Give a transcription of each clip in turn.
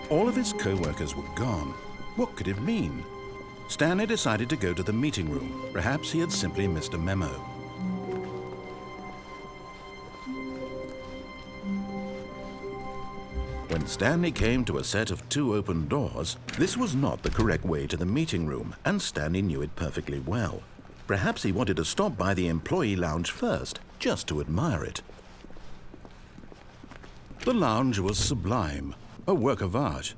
All of his co-workers were gone. What could it mean? Stanley decided to go to the meeting room. Perhaps he had simply missed a memo. When Stanley came to a set of 2 open doors, this was not the correct way to the meeting room, and Stanley knew it perfectly well. Perhaps he wanted to stop by the employee lounge first, just to admire it. The lounge was sublime, a work of art.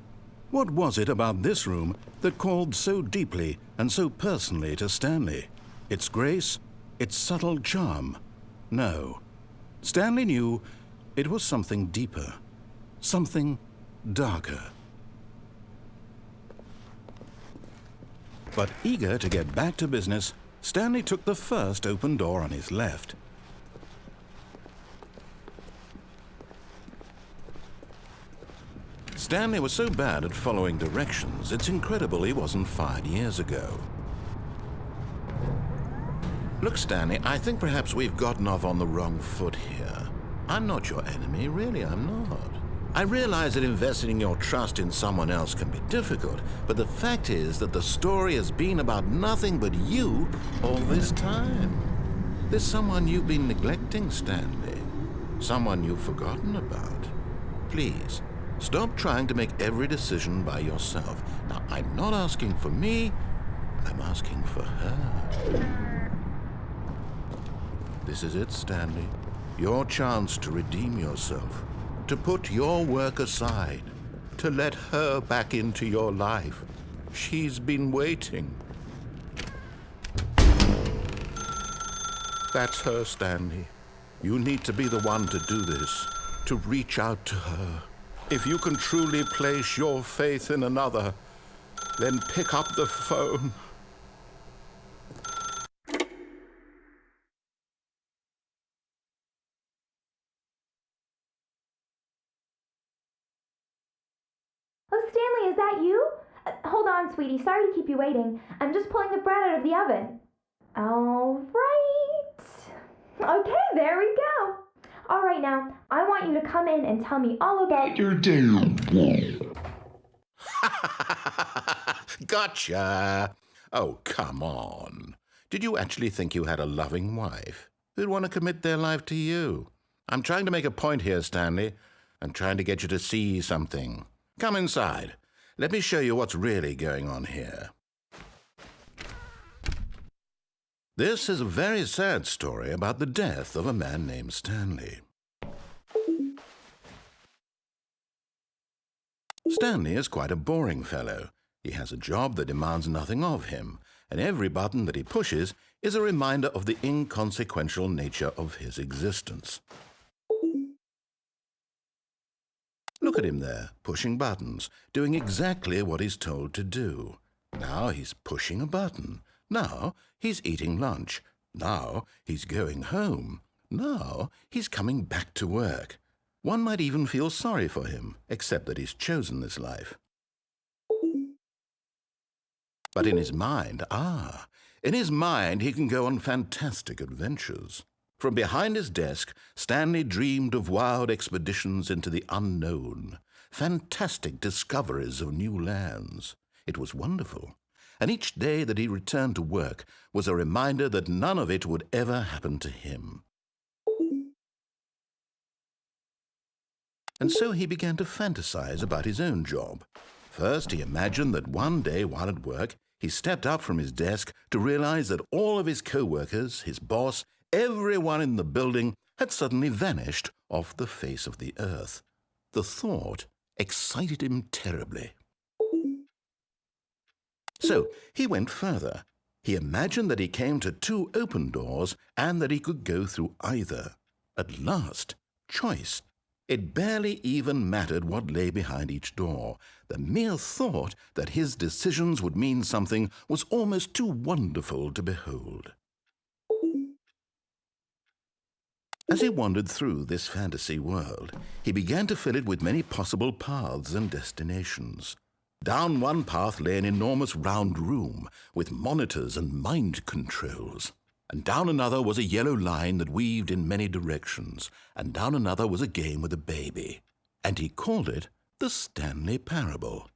What was it about this room that called so deeply and so personally to Stanley? Its grace? Its subtle charm? No. Stanley knew it was something deeper, something darker. But eager to get back to business, Stanley took the first open door on his left. Stanley was so bad at following directions, it's incredible he wasn't fired years ago. Look, Stanley, I think perhaps we've gotten off on the wrong foot here. I'm not your enemy, really, I'm not. I realize that investing your trust in someone else can be difficult, but the fact is that the story has been about nothing but you all this time. There's someone you've been neglecting, Stanley. Someone you've forgotten about. Please, stop trying to make every decision by yourself. Now, I'm not asking for me, I'm asking for her. This is it, Stanley. Your chance to redeem yourself. To put your work aside, to let her back into your life. She's been waiting. That's her, Stanley. You need to be the one to do this, to reach out to her. If you can truly place your faith in another, then pick up the phone. Oh, Stanley, is that you? Hold on, sweetie. Sorry to keep you waiting. I'm just pulling the bread out of the oven. All right. Okay, there we go. All right, now, I want you to come in and tell me all about your day. Gotcha. Oh, come on. Did you actually think you had a loving wife who'd want to commit their life to you? I'm trying to make a point here, Stanley. I'm trying to get you to see something. Come inside. Let me show you what's really going on here. This is a very sad story about the death of a man named Stanley. Stanley is quite a boring fellow. He has a job that demands nothing of him, and every button that he pushes is a reminder of the inconsequential nature of his existence. Look at him there, pushing buttons, doing exactly what he's told to do. Now he's pushing a button. Now he's eating lunch. Now he's going home. Now he's coming back to work. One might even feel sorry for him, except that he's chosen this life. But in his mind, he can go on fantastic adventures. From behind his desk, Stanley dreamed of wild expeditions into the unknown, fantastic discoveries of new lands. It was wonderful, and each day that he returned to work was a reminder that none of it would ever happen to him. And so he began to fantasize about his own job. First, he imagined that one day while at work, he stepped up from his desk to realize that all of his co-workers, his boss, everyone in the building had suddenly vanished off the face of the earth. The thought excited him terribly. So he went further. He imagined that he came to 2 open doors and that he could go through either. At last, choice. It barely even mattered what lay behind each door. The mere thought that his decisions would mean something was almost too wonderful to behold. As he wandered through this fantasy world, he began to fill it with many possible paths and destinations. Down one path lay an enormous round room with monitors and mind controls. And down another was a yellow line that weaved in many directions. And down another was a game with a baby. And he called it The Stanley Parable.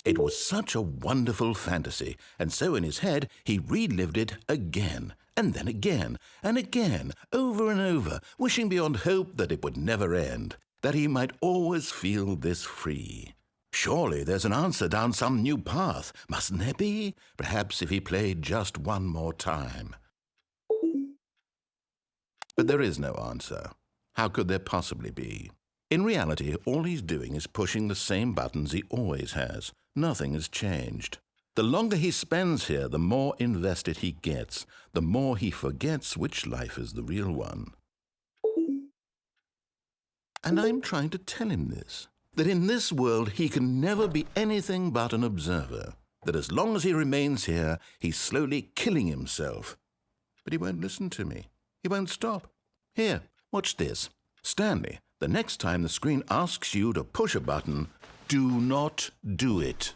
It was such a wonderful fantasy, and so in his head he relived it again, and then again, and again, over and over, wishing beyond hope that it would never end, that he might always feel this free. Surely there's an answer down some new path, mustn't there be? Perhaps if he played just one more time. But there is no answer. How could there possibly be? In reality, all he's doing is pushing the same buttons he always has. Nothing has changed. The longer he spends here, the more invested he gets, the more he forgets which life is the real one. And I'm trying to tell him this, that in this world he can never be anything but an observer, that as long as he remains here, he's slowly killing himself. But he won't listen to me. He won't stop. Here, watch this. Stanley, the next time the screen asks you to push a button, do not do it.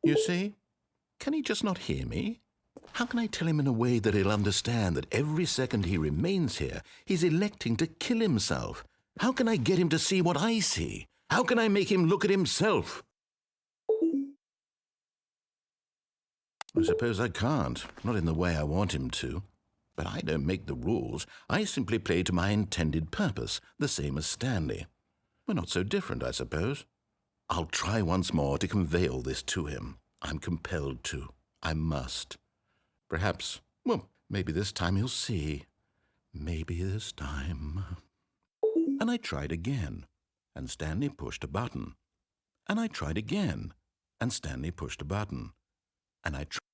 You see? Can he just not hear me? How can I tell him in a way that he'll understand that every second he remains here, he's electing to kill himself? How can I get him to see what I see? How can I make him look at himself? I suppose I can't, not in the way I want him to. But I don't make the rules. I simply play to my intended purpose, the same as Stanley. We're not so different, I suppose. I'll try once more to convey all this to him. I'm compelled to. I must. Perhaps, well, maybe this time he'll see. Maybe this time. And I tried again, and Stanley pushed a button. And I tried again, and Stanley pushed a button. And I tried